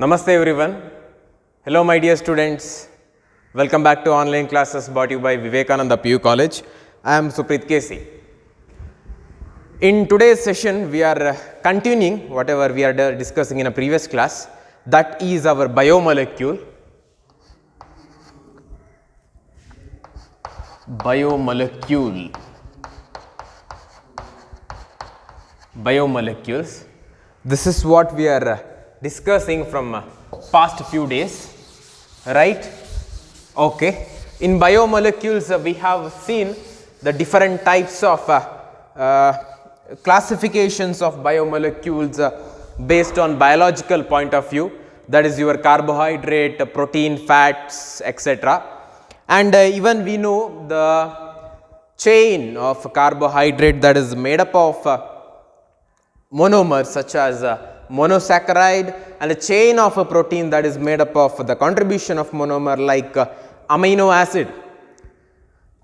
Namaste everyone. Hello my dear students. Welcome back to online classes brought to you by Vivekananda PU College. I am Suprit Kesi. In today's session we are continuing whatever we are discussing in a previous class, that is our biomolecule. Biomolecules. This is what we are discussing from past few days, right? Okay. In biomolecules we have seen the different types of classifications of biomolecules based on biological point of view, that is your carbohydrate, protein, fats, etc. And even we know the chain of carbohydrate that is made up of monomers such as monosaccharide, and a chain of a protein that is made up of the contribution of monomer like amino acid.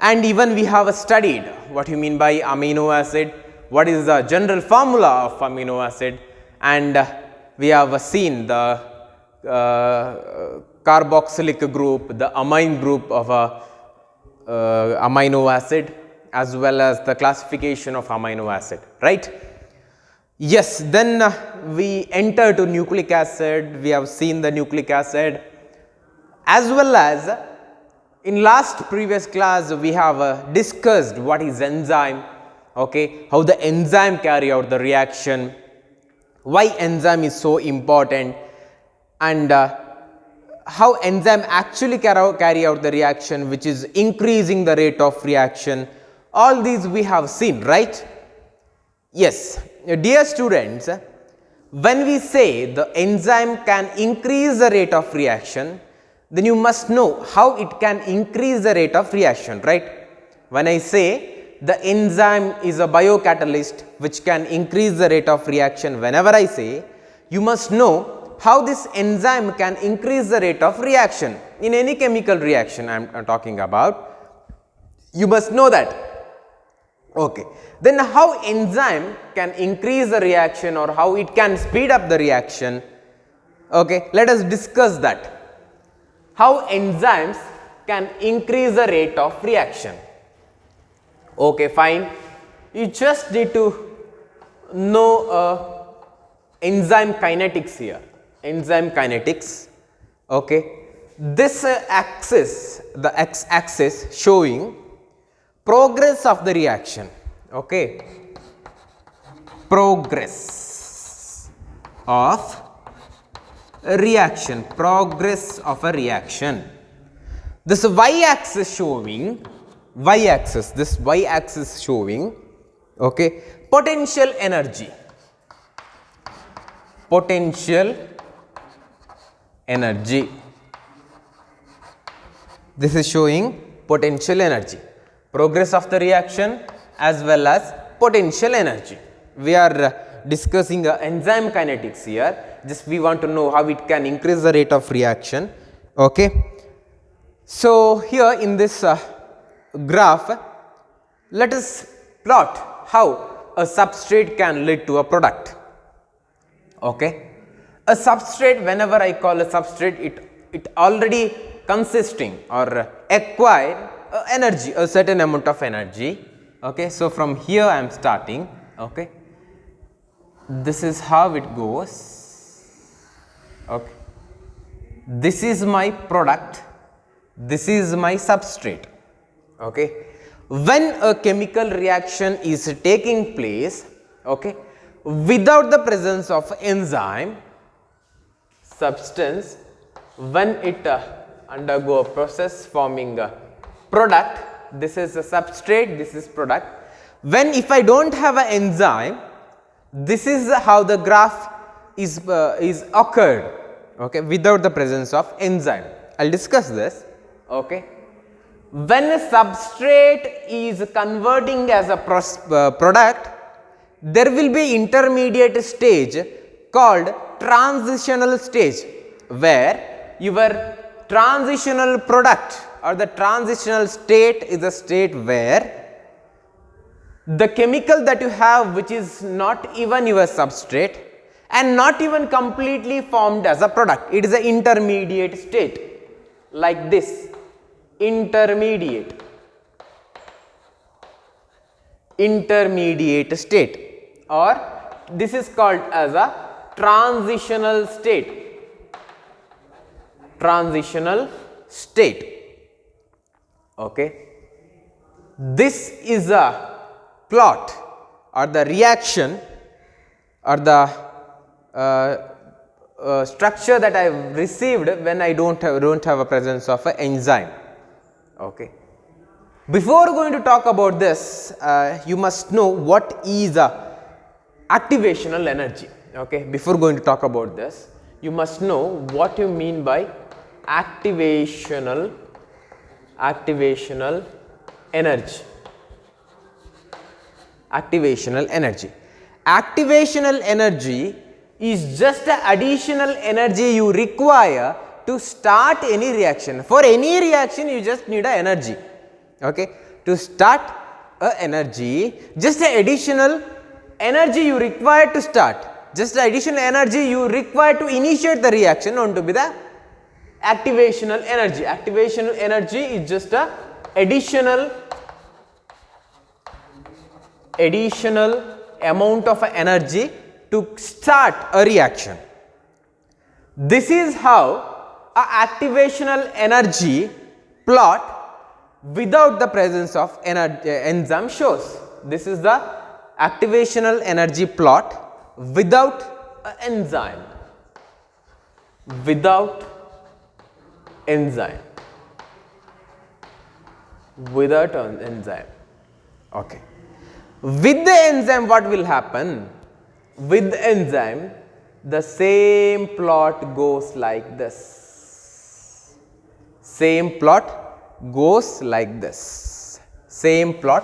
And even we have studied what you mean by amino acid, what is the general formula of amino acid, and we have seen the carboxylic group, the amine group of amino acid, as well as the classification of amino acid, right? Yes, then we enter to nucleic acid. We have seen the nucleic acid, as well as in last previous class we have discussed what is enzyme, okay, how the enzyme carry out the reaction, why enzyme is so important, and how enzyme actually carry out the reaction, which is increasing the rate of reaction. All these we have seen, right? Yes. Dear students, when we say the enzyme can increase the rate of reaction, then you must know how it can increase the rate of reaction, right? When I say the enzyme is a biocatalyst which can increase the rate of reaction, whenever I say, you must know how this enzyme can increase the rate of reaction in any chemical reaction I am talking about. You must know that. Okay. Then how enzyme can increase the reaction or how it can speed up the reaction? Okay, let us discuss that. How enzymes can increase the rate of reaction. Okay, fine. You just need to know enzyme kinetics here. Enzyme kinetics. Okay. This axis, the x-axis showing progress of the reaction. Okay, progress of a reaction, progress of a reaction. This y-axis showing, this y-axis showing, okay, potential energy, this is showing potential energy, progress of the reaction as well as potential energy. We are discussing enzyme kinetics here, just we want to know how it can increase the rate of reaction. Okay. So, here in this graph, let us plot how a substrate can lead to a product. Okay. A substrate, whenever I call a substrate, it already consisting or acquire energy, a certain amount of energy. Okay, so from here I am starting. Okay, this is how it goes. Okay, this is my product, this is my substrate. Okay, when a chemical reaction is taking place, okay, without the presence of enzyme, substance, when it undergo a process forming a product, this is a substrate, this is product. When if I don't have an enzyme, this is how the graph is occurred, okay, without the presence of enzyme. I will discuss this. Okay. When a substrate is converting as a product, there will be intermediate stage called transitional stage, where your transitional product or the transitional state is a state where the chemical that you have, which is not even your substrate, and not even completely formed as a product. It is an intermediate state like this, intermediate state, or this is called as a transitional state, okay. This is a plot or the reaction or the structure that I have received when I don't have a presence of an enzyme, okay. Before going to talk about this, you must know what is activational energy, okay. Before going to talk about this, you must know what you mean by activational energy. Activational energy is just the additional energy you require to start any reaction. For any reaction, you just need a energy, okay. To start a energy, just the additional energy you require to start, just the additional energy you require to initiate the reaction known to be the activational energy. Activational energy is just a additional amount of energy to start a reaction. This is how a activational energy plot without the presence of enzyme shows. This is the activational energy plot without an enzyme, without an enzyme, okay. With the enzyme, what will happen? With the enzyme, the same plot goes like this. Same plot goes like this. Same plot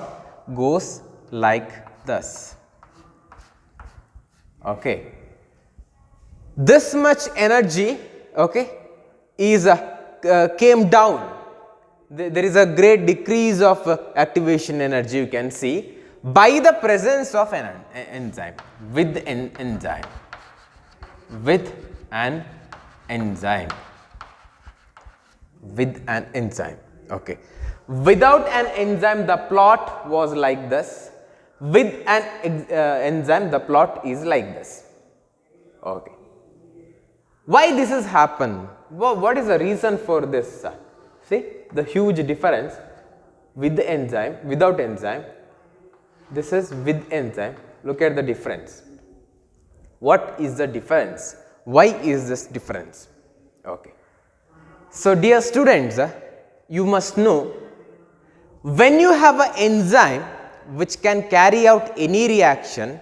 goes like this. Okay. This much energy, okay, is came down. There is a great decrease of activation energy, you can see, by the presence of an enzyme, with an enzyme, okay. Without an enzyme, the plot was like this. With an enzyme, the plot is like this, okay. Why this has happened? What is the reason for this? See the huge difference with the enzyme, without enzyme. This is with enzyme. Look at the difference. What is the difference? Why is this difference? Okay. So, dear students, you must know, when you have an enzyme which can carry out any reaction,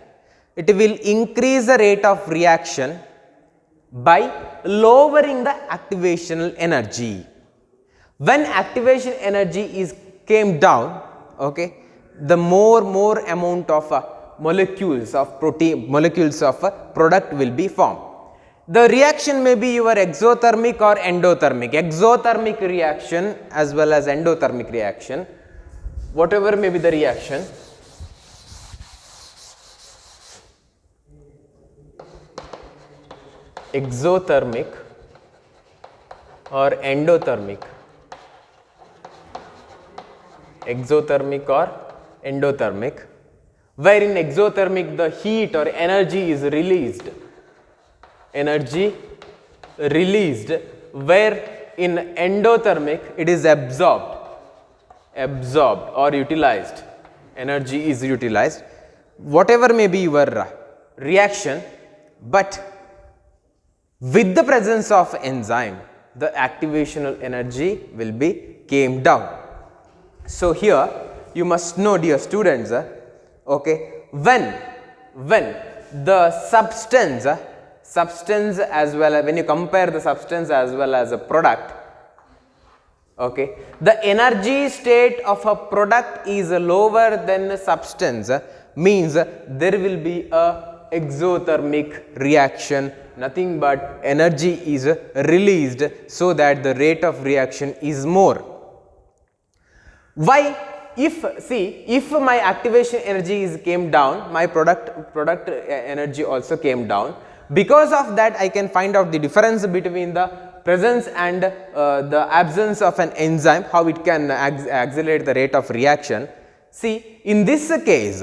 it will increase the rate of reaction by lowering the activational energy. When activation energy came down, okay, the more amount of molecules of product will be formed. The reaction may be your exothermic or endothermic. Exothermic reaction as well as endothermic reaction, whatever may be the reaction, exothermic or endothermic, where in exothermic the heat or energy is released, where in endothermic it is absorbed or utilized, energy is utilized, whatever may be your reaction, but with the presence of enzyme, the activational energy will be came down. So, here you must know, dear students, okay, when the substance as well as when you compare the substance as well as a product, okay, the energy state of a product is lower than the substance, means there will be a exothermic reaction, nothing but energy is released so that the rate of reaction is more. Why? If my activation energy came down, my product energy also came down. Because of that, I can find out the difference between the presence and the absence of an enzyme, how it can accelerate the rate of reaction. See, in this case,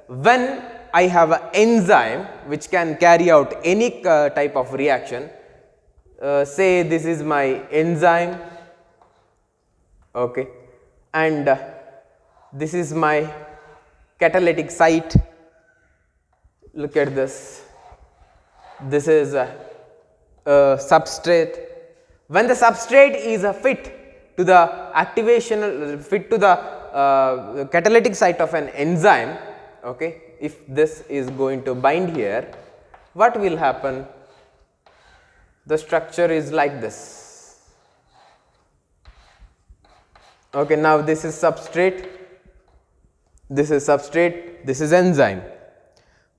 when I have an enzyme which can carry out any type of reaction, say this is my enzyme, okay, and this is my catalytic site. Look at this. This is a substrate. When the substrate is a fit to the activation, fit to the catalytic site of an enzyme, okay, if this is going to bind here, what will happen? The structure is like this. Okay, now this is substrate, this is substrate, this is enzyme.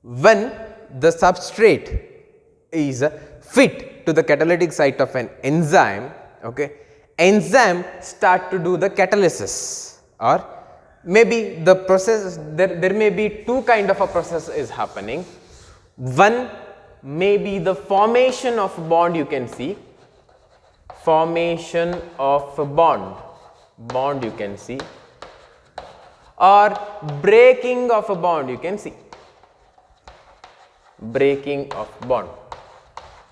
When the substrate is fit to the catalytic site of an enzyme, okay, enzyme start to do the catalysis, or maybe the process, there may be two kind of a process is happening. One may be the formation of bond, you can see, formation of a bond you can see, or breaking of a bond, you can see, breaking of bond.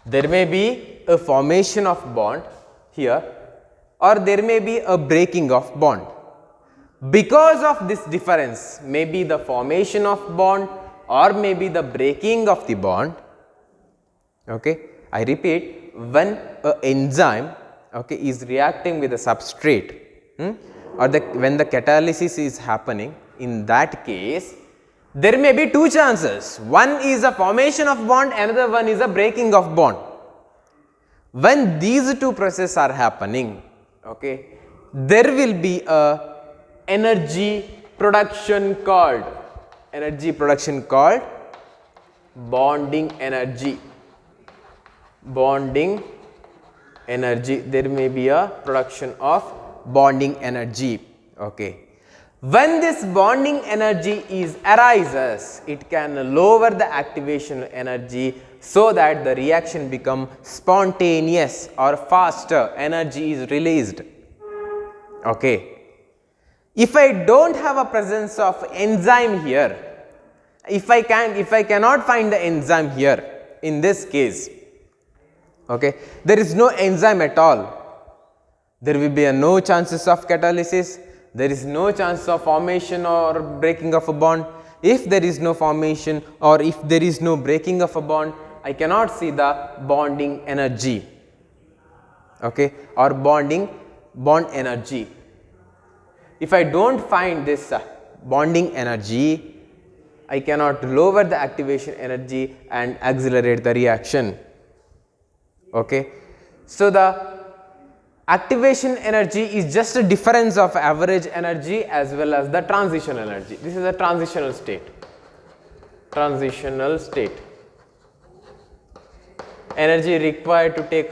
There may be a formation of bond here, or there may be a breaking of bond. Because of this difference, maybe the formation of bond or maybe the breaking of the bond, okay, I repeat, when an enzyme, okay, is reacting with a substrate, or when the catalysis is happening, in that case there may be two chances. One is a formation of bond, another one is a breaking of bond. When these two processes are happening, okay, there will be a energy production called bonding energy. There may be a production of bonding energy, okay. When this bonding energy arises, it can lower the activation energy so that the reaction become spontaneous or faster, energy is released, okay. If I don't have a presence of enzyme here, if I cannot find the enzyme here in this case, okay, there is no enzyme at all, there will be no chances of catalysis, there is no chance of formation or breaking of a bond. If there is no formation or if there is no breaking of a bond, I cannot see the bonding energy, okay, or bond energy. If I don't find this bonding energy, I cannot lower the activation energy and accelerate the reaction, okay. So, the activation energy is just a difference of average energy as well as the transitional energy. This is a transitional state. Energy required to take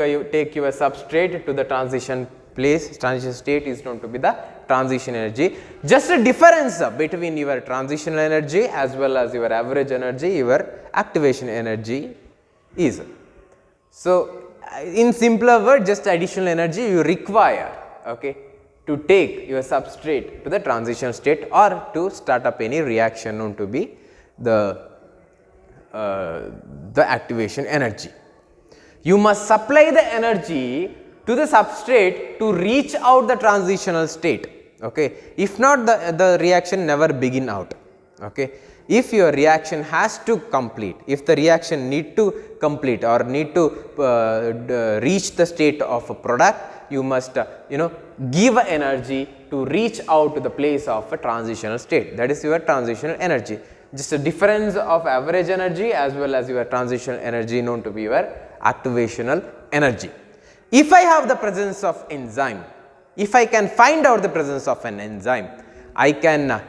your substrate to the transition place, transition state is known to be the transition energy. Just a difference between your transitional energy as well as your average energy, your activation energy is. So, in simpler word, just additional energy you require, okay, to take your substrate to the transition state or to start up any reaction known to be the activation energy. You must supply the energy to the substrate to reach out the transitional state, okay. If not, the reaction never begin out, okay. If your reaction has to complete, if the reaction need to complete or need to reach the state of a product, you must give energy to reach out to the place of a transitional state, that is your transitional energy. Just a difference of average energy as well as your transitional energy known to be your activational energy. If I have the presence of enzyme, if I can find out the presence of an enzyme, I can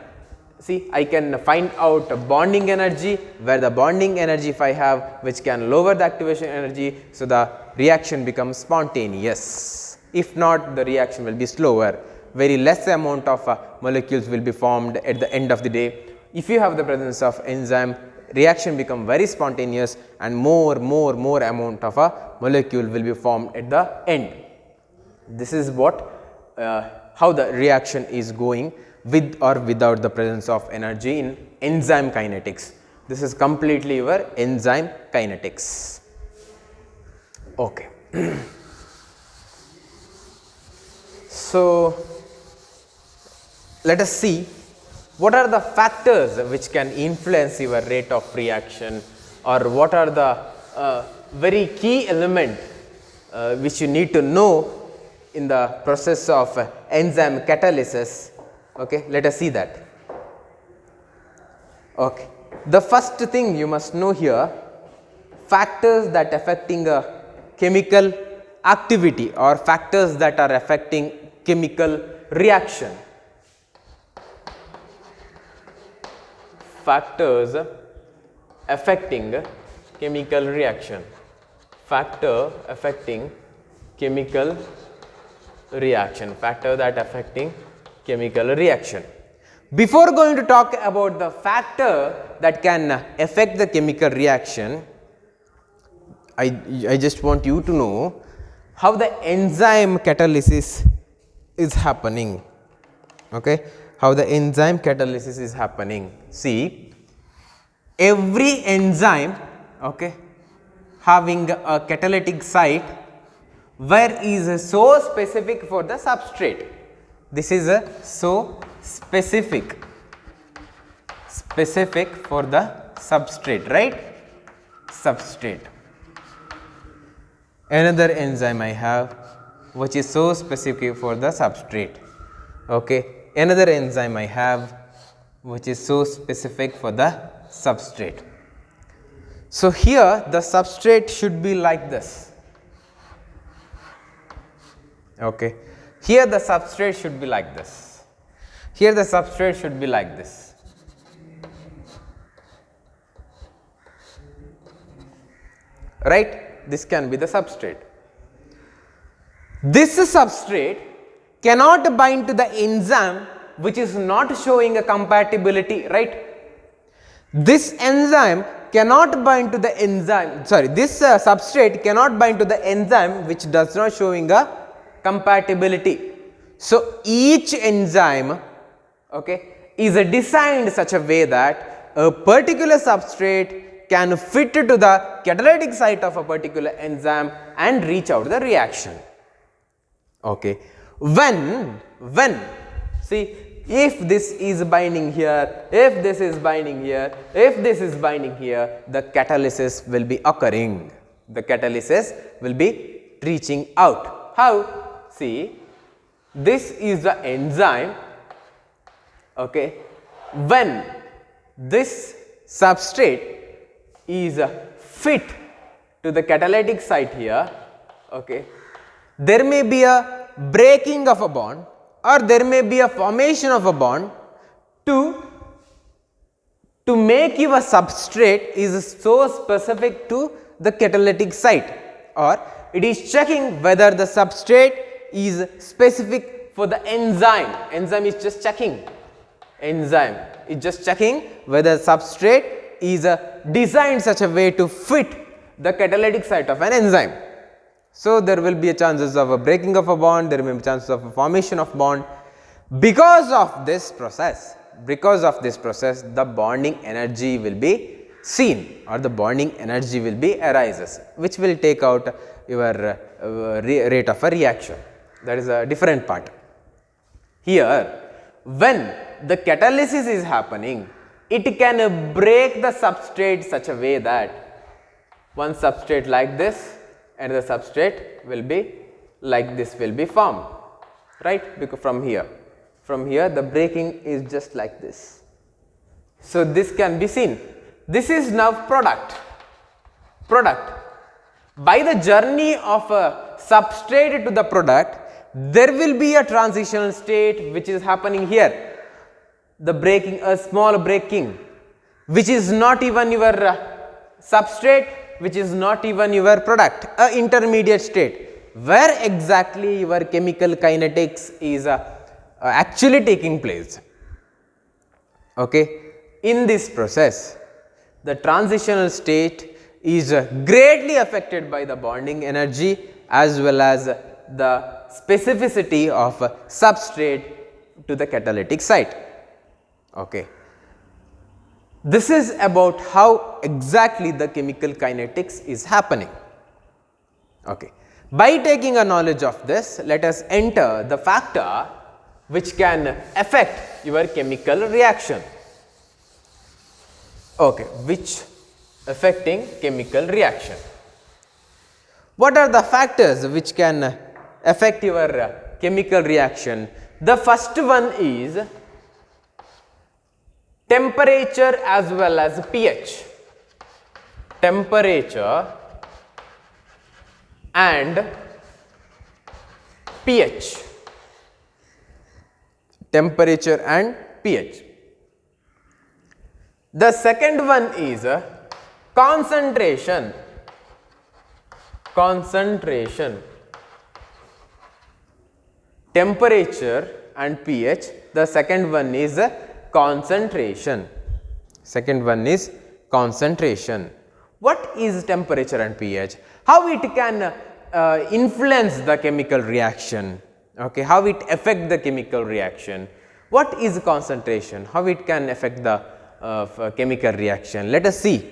find out a bonding energy, where the bonding energy if I have which can lower the activation energy, so the reaction becomes spontaneous. If not, the reaction will be slower, very less amount of molecules will be formed at the end of the day. If you have the presence of enzyme, reaction become very spontaneous and more amount of a molecule will be formed at the end. This is what how the reaction is going with or without the presence of energy in enzyme kinetics. This is completely your enzyme kinetics. Okay. So, let us see what are the factors which can influence your rate of reaction, or what are the very key element which you need to know in the process of enzyme catalysis. Okay, let us see that. Okay, the first thing you must know here, factors that affecting a chemical activity or factors that are affecting chemical reaction. Factors affecting chemical reaction. Factor affecting chemical reaction. Factor that affecting chemical reaction. Before going to talk about the factor that can affect the chemical reaction, I just want you to know how the enzyme catalysis is happening. Okay, how the enzyme catalysis is happening. See, every enzyme, okay, having a catalytic site where is so specific for the substrate. This is a so specific for the substrate, right? Substrate. Another enzyme I have which is so specific for the substrate. Okay, another enzyme I have which is so specific for the substrate. So here the substrate should be like this. Okay, here the substrate should be like this. Here the substrate should be like this. Right? This can be the substrate. This substrate cannot bind to the enzyme which is not showing a compatibility, right? This enzyme cannot bind to the enzyme, sorry, this substrate cannot bind to the enzyme which does not showing a compatibility. So each enzyme, okay, is designed such a way that a particular substrate can fit to the catalytic site of a particular enzyme and reach out the reaction. Okay, when see, if this is binding here, if this is binding here, if this is binding here, the catalysis will be occurring. The catalysis will be reaching out. How? See, this is the enzyme. Okay, when this substrate is fit to the catalytic site here, okay, there may be a breaking of a bond or there may be a formation of a bond to make your substrate is so specific to the catalytic site, or it is checking whether the substrate is specific for the enzyme. Enzyme is just checking. Enzyme is just checking whether substrate is designed such a way to fit the catalytic site of an enzyme. So there will be a chances of a breaking of a bond, there may be chances of a formation of bond. Because of this process, the bonding energy will be seen, or the bonding energy will be arises, which will take out your rate of a reaction. That is a different part. Here, when the catalysis is happening, it can break the substrate such a way that one substrate like this and the substrate will be like this will be formed, right? Because from here the breaking is just like this. So this can be seen. This is now product. By the journey of a substrate to the product, there will be a transitional state which is happening here. The breaking, a small breaking, which is not even your substrate, which is not even your product, a intermediate state where exactly your chemical kinetics is actually taking place. Okay, in this process, the transitional state is greatly affected by the bonding energy as well as the specificity of substrate to the catalytic site. Okay. This is about how exactly the chemical kinetics is happening. Okay. By taking a knowledge of this, let us enter the factor which can affect your chemical reaction. Okay, which affecting chemical reaction. What are the factors which can affect your chemical reaction? The first one is temperature as well as pH. Temperature and pH. Temperature and pH. The second one is concentration. Concentration. Temperature and pH. The second one is concentration. Second one is concentration. What is temperature and pH? How it can influence the chemical reaction? Okay, how it affect the chemical reaction? What is concentration? How it can affect the chemical reaction? Let us see.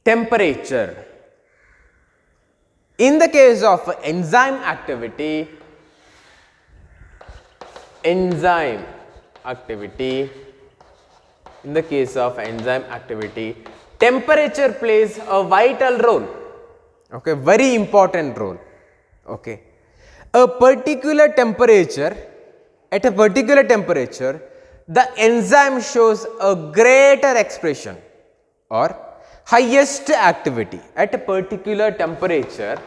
Temperature. In the case of enzyme activity, in the case of enzyme activity, temperature plays a vital role. Okay, very important role. Okay, a particular temperature, at a particular temperature, the enzyme shows a greater expression or highest activity. At a particular temperature,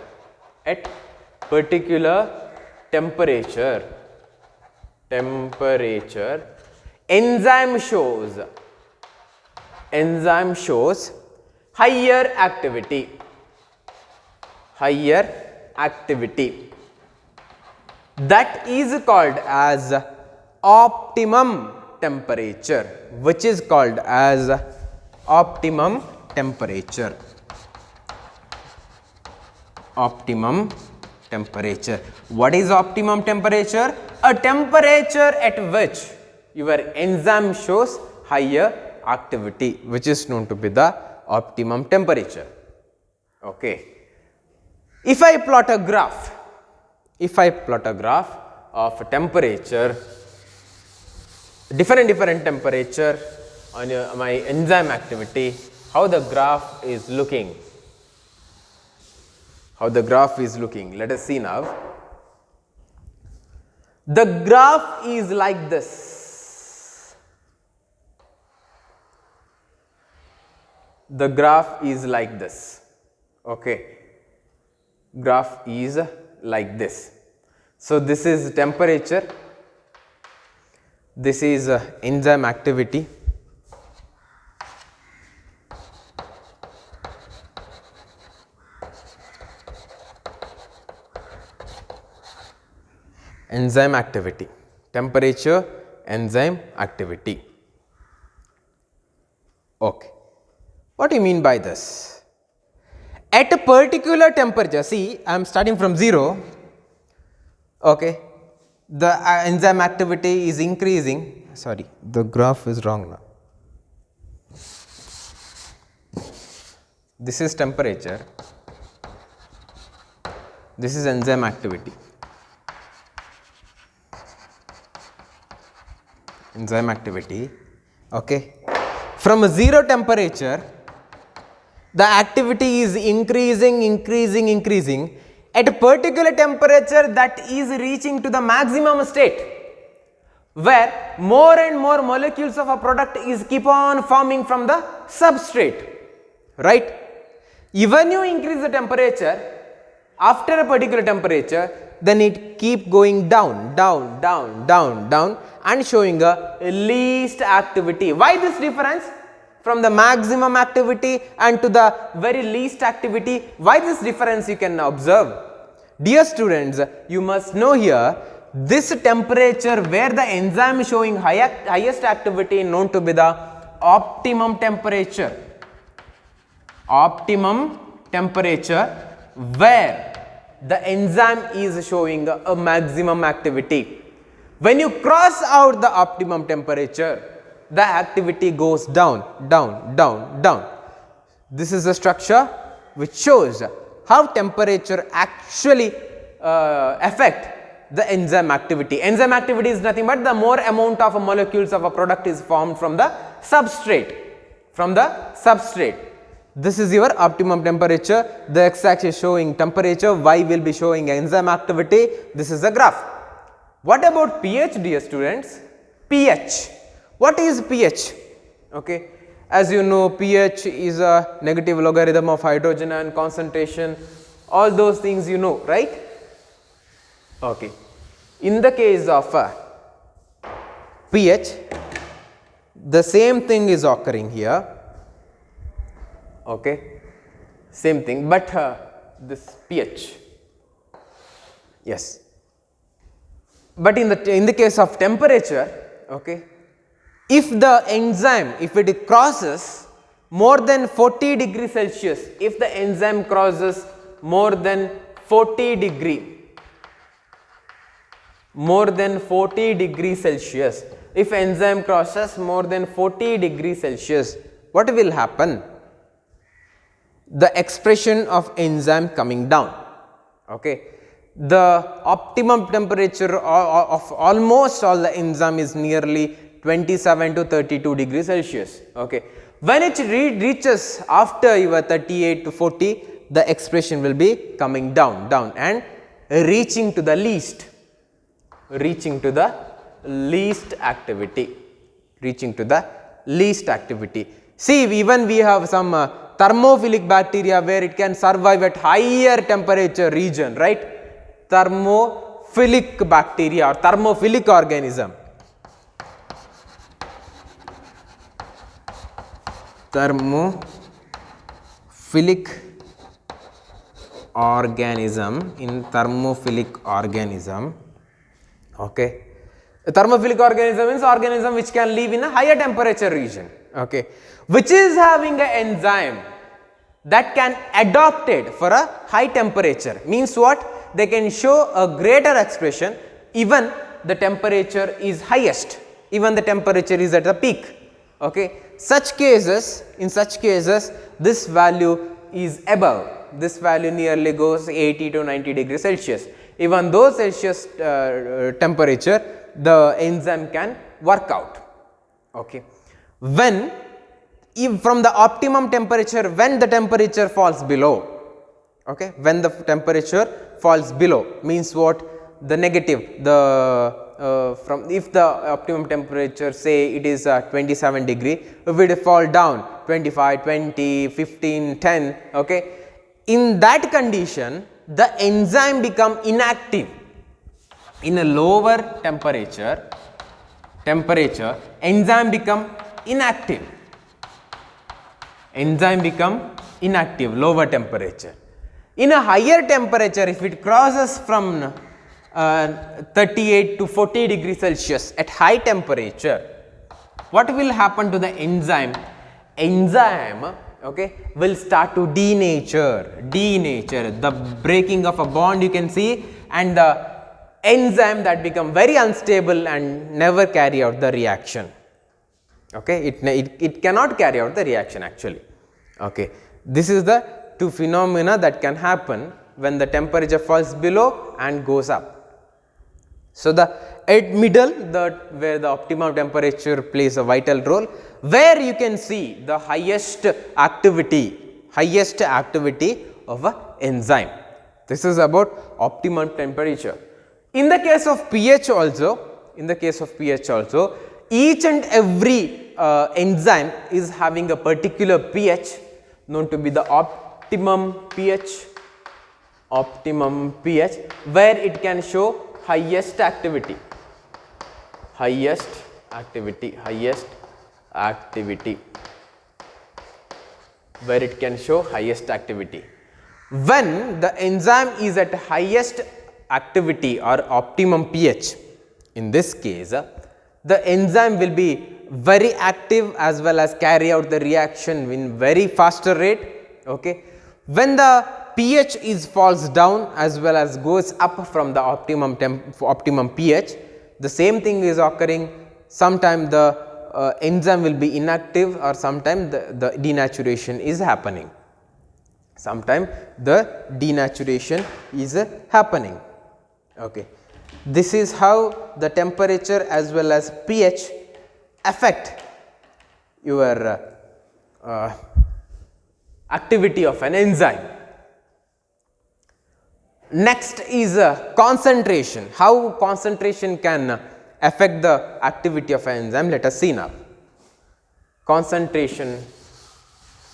enzyme shows higher activity. That is called as optimum temperature, which is called as optimum temperature. Optimum temperature. What is optimum temperature? A temperature at which your enzyme shows higher activity, which is known to be the optimum temperature. Okay. If I plot a graph of temperature, different temperature on my enzyme activity, how the graph is looking. Let us see now. The graph is like this. Okay. Graph is like this. So this is temperature, this is enzyme activity, temperature, enzyme activity. Okay. What do you mean by this? At a particular temperature, see, I am starting from 0, okay, the enzyme activity is increasing, sorry, the graph is wrong now. This is temperature, this is enzyme activity. Okay. From a 0 temperature, the activity is increasing. At a particular temperature, that is reaching to the maximum state, where more and more molecules of a product is keep on forming from the substrate, right? Even you increase the temperature, after a particular temperature, then it keep going down and showing a least activity. Why this difference? From the maximum activity and to the very least activity, why this difference you can observe? Dear students, you must know here, this temperature where the enzyme is showing highest activity known to be the optimum temperature where the enzyme is showing a maximum activity. When you cross out the optimum temperature, the activity goes down, down, down, down. This is the structure which shows how temperature actually affect the enzyme activity. Enzyme activity is nothing but the more amount of molecules of a product is formed from the substrate. This is your optimum temperature. The x-axis showing temperature, y will be showing enzyme activity. This is the graph. What about pH, dear students? pH. What is pH? Okay. As you know, pH is a negative logarithm of hydrogen ion concentration. All those things you know, right? Okay. In the case of pH, the same thing is occurring here. Okay, same thing, but this pH, yes. But in the case of temperature, okay, if the enzyme, if it crosses more than 40 degrees Celsius, if the enzyme crosses more than 40 degrees Celsius, if enzyme crosses more than 40 degrees Celsius, what will happen? The expression of enzyme coming down. Okay, the optimum temperature of almost all the enzyme is nearly 27 to 32 degrees Celsius. Okay, when it reaches after your 38 to 40, the expression will be coming down and reaching to the least activity. See, even we have some thermophilic bacteria where it can survive at higher temperature region, right? Thermophilic bacteria or thermophilic organism. Thermophilic organism. Okay. A thermophilic organism means organism which can live in a higher temperature region. Okay, which is having an enzyme that can adapt it for a high temperature. Means what? They can show a greater expression even the temperature is highest, even the temperature is at the peak. Okay, in such cases this value is above, this value nearly goes 80 to 90 degrees Celsius. Even though Celsius temperature, the enzyme can work out. Okay. When from the optimum temperature, when the temperature falls below, okay, when the temperature falls below means what? The negative, from if the optimum temperature say it is 27 degree, if it fall down 25, 20, 15, 10, okay, in that condition the enzyme become inactive. In a lower temperature, enzyme become inactive, lower temperature. In a higher temperature, if it crosses from 38 to 40 degrees Celsius at high temperature, what will happen to the enzyme? Okay, will start to denature, the breaking of a bond you can see, and the enzyme that become very unstable and never carry out the reaction. Okay, it cannot carry out the reaction actually. Okay, this is the two phenomena that can happen when the temperature falls below and goes up. So the at middle, where the optimum temperature plays a vital role, where you can see the highest activity of a enzyme. This is about optimum temperature. In the case of pH also, each and every enzyme is having a particular pH known to be the optimum pH, where it can show highest activity, where it can show highest activity. When the enzyme is at highest activity or optimum pH, in this case the enzyme will be very active as well as carry out the reaction in very faster rate. Okay. When the pH is falls down as well as goes up from the optimum pH, the same thing is occurring. Sometime the enzyme will be inactive, or sometime the denaturation is happening. Sometime the denaturation is happening. Okay. This is how the temperature as well as pH affect your activity of an enzyme. Next is concentration. How concentration can affect the activity of an enzyme? Let us see now. Concentration.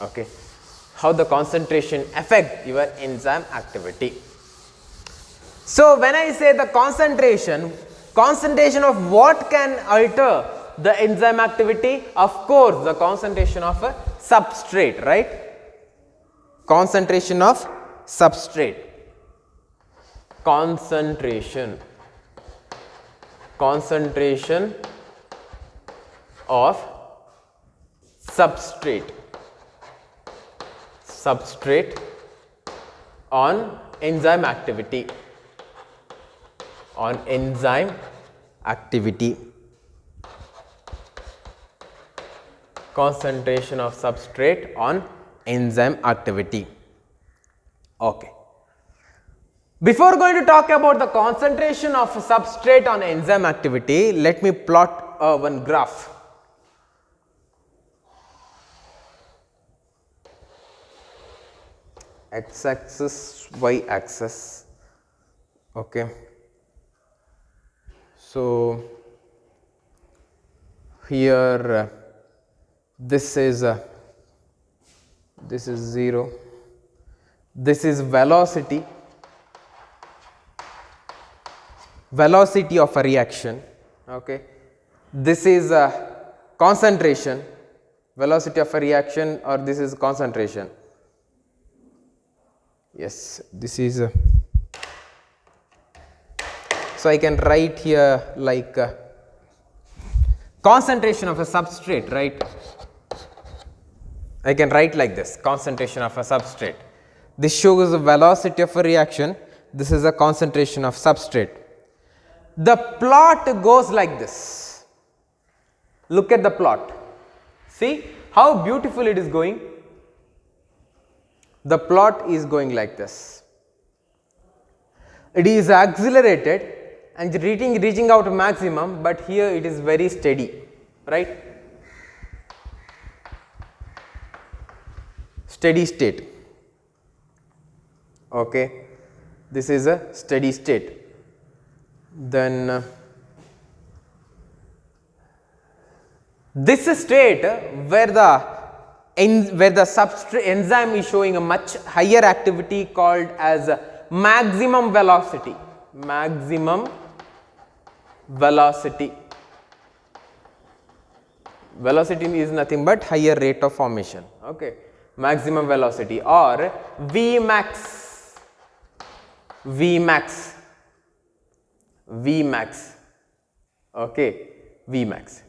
Okay. How the concentration affect your enzyme activity. So, when I say the concentration of what can alter the enzyme activity? Of course, the concentration of a substrate, right? Concentration of substrate. Concentration of substrate on enzyme activity. Concentration of substrate on enzyme activity. Okay. Before going to talk about the concentration of substrate on enzyme activity, let me plot one graph. X axis, y axis. Okay. So, here this is 0, this is velocity of a reaction. Okay. This is concentration, velocity of a reaction, or this is concentration. Yes, this is so I can write here like concentration of a substrate, right? I can write like this, concentration of a substrate. This shows the velocity of a reaction. This is a concentration of substrate. The plot goes like this. Look at the plot. See how beautiful it is going. The plot is going like this. It is accelerated and reaching out to maximum, but here it is very steady, right? Steady state. Okay. This is a steady state. Then this state where the substrate enzyme is showing a much higher activity called as maximum velocity. Velocity is nothing but higher rate of formation. Okay. Maximum velocity or Vmax. Okay. Vmax.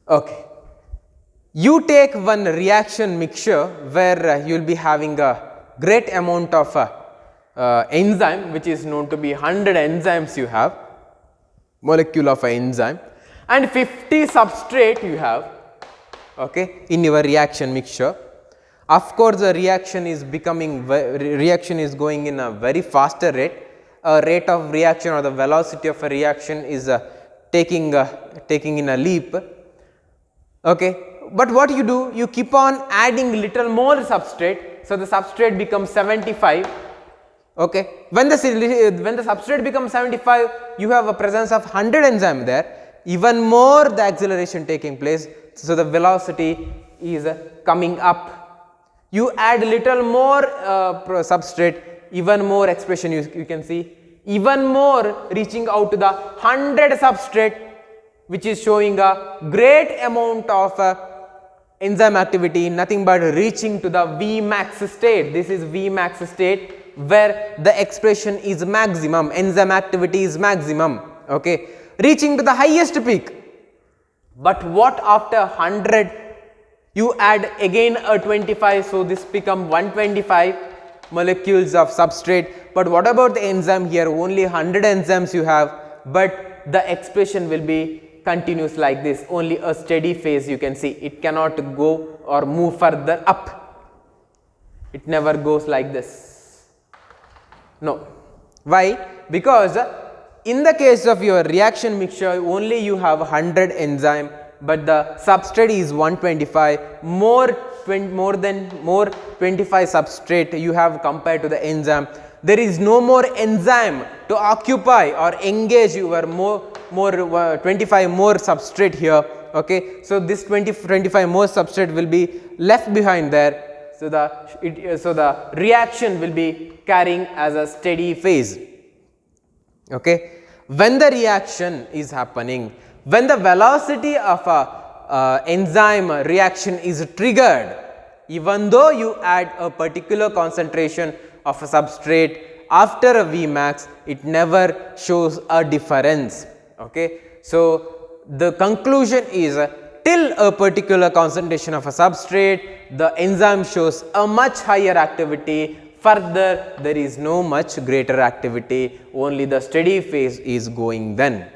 Okay. You take one reaction mixture where you will be having a great amount of enzyme, which is known to be 100 enzymes you have, molecule of an enzyme, and 50 substrate you have, okay, in your reaction mixture. Of course, the reaction is going in a very faster rate. Rate of reaction or the velocity of a reaction is taking in a leap. Okay. But what you do, you keep on adding little more substrate, so the substrate becomes 75. Okay. When the substrate becomes 75, you have a presence of 100 enzyme there, even more the acceleration taking place, so the velocity is coming up. You add little more substrate, even more expression you can see, even more reaching out to the 100 substrate, which is showing a great amount of enzyme activity, nothing but reaching to the Vmax state. This is Vmax state where the expression is maximum, enzyme activity is maximum, okay, reaching to the highest peak. But what after 100? You add again a 25, so this become 125 molecules of substrate. But what about the enzyme here? Only 100 enzymes you have, but the expression will be continuous like this, only a steady phase you can see. It cannot go or move further up. It never goes like this. No. Why? Because in the case of your reaction mixture, only you have 100 enzyme, but the substrate is 125, more 25 substrate you have compared to the enzyme. There is no more enzyme to occupy or engage your 25 more substrate here. Okay, so this 25 more substrate will be left behind there. So the reaction will be carrying as a steady phase. Okay, when the reaction is happening, when the velocity of a enzyme reaction is triggered, even though you add a particular concentration of a substrate after a Vmax, it never shows a difference. Okay, so the conclusion is till a particular concentration of a substrate, the enzyme shows a much higher activity. Further, there is no much greater activity, only the steady phase is going then.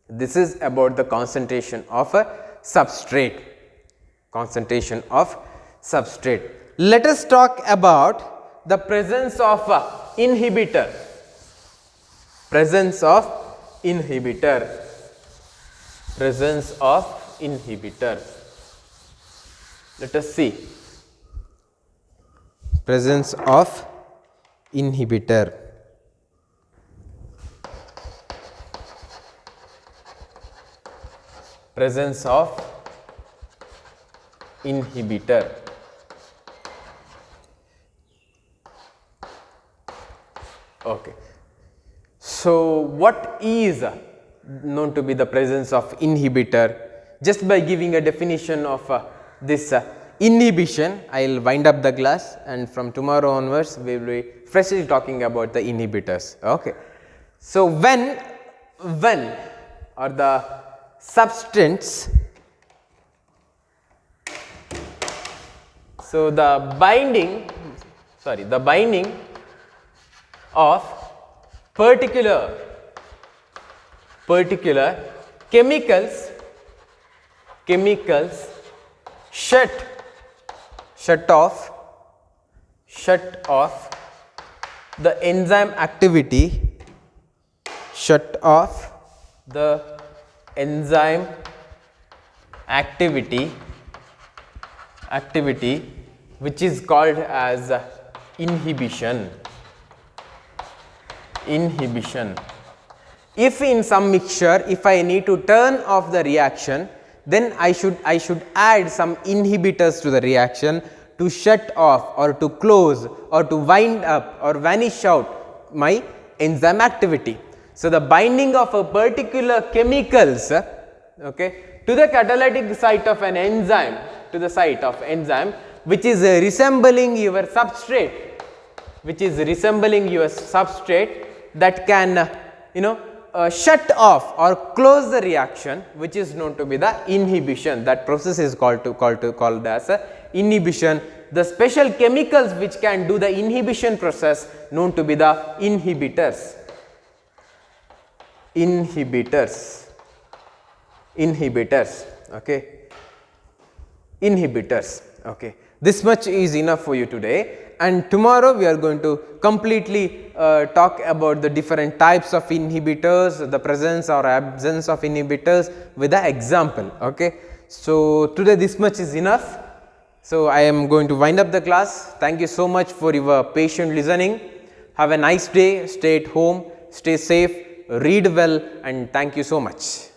This is about the concentration of a substrate. Concentration of substrate. Let us talk about the presence of inhibitor. Presence of inhibitor. Presence of inhibitor. Let us see. Presence of inhibitor. Presence of inhibitor. Okay. So what is known to be the presence of inhibitor? Just by giving a definition of this inhibition, I will wind up the class, and from tomorrow onwards we will be freshly talking about the inhibitors. Okay. So when or the substance, so the binding of particular chemicals shut off the enzyme activity, shut off the enzyme activity which is called as inhibition. If in some mixture, if I need to turn off the reaction, then I should add some inhibitors to the reaction to shut off or to close or to wind up or vanish out my enzyme activity. So the binding of a particular chemicals, okay, to the catalytic site of an enzyme, which is resembling your substrate, that can shut off or close the reaction, which is known to be the inhibition. That process is called as inhibition. The special chemicals which can do the inhibition process known to be the inhibitors. Okay. This much is enough for you today, and tomorrow we are going to completely talk about the different types of inhibitors, the presence or absence of inhibitors with the example. Okay. So today this much is enough. So I am going to wind up the class. Thank you so much for your patient listening. Have a nice day. Stay at home, stay safe, read well, and thank you so much.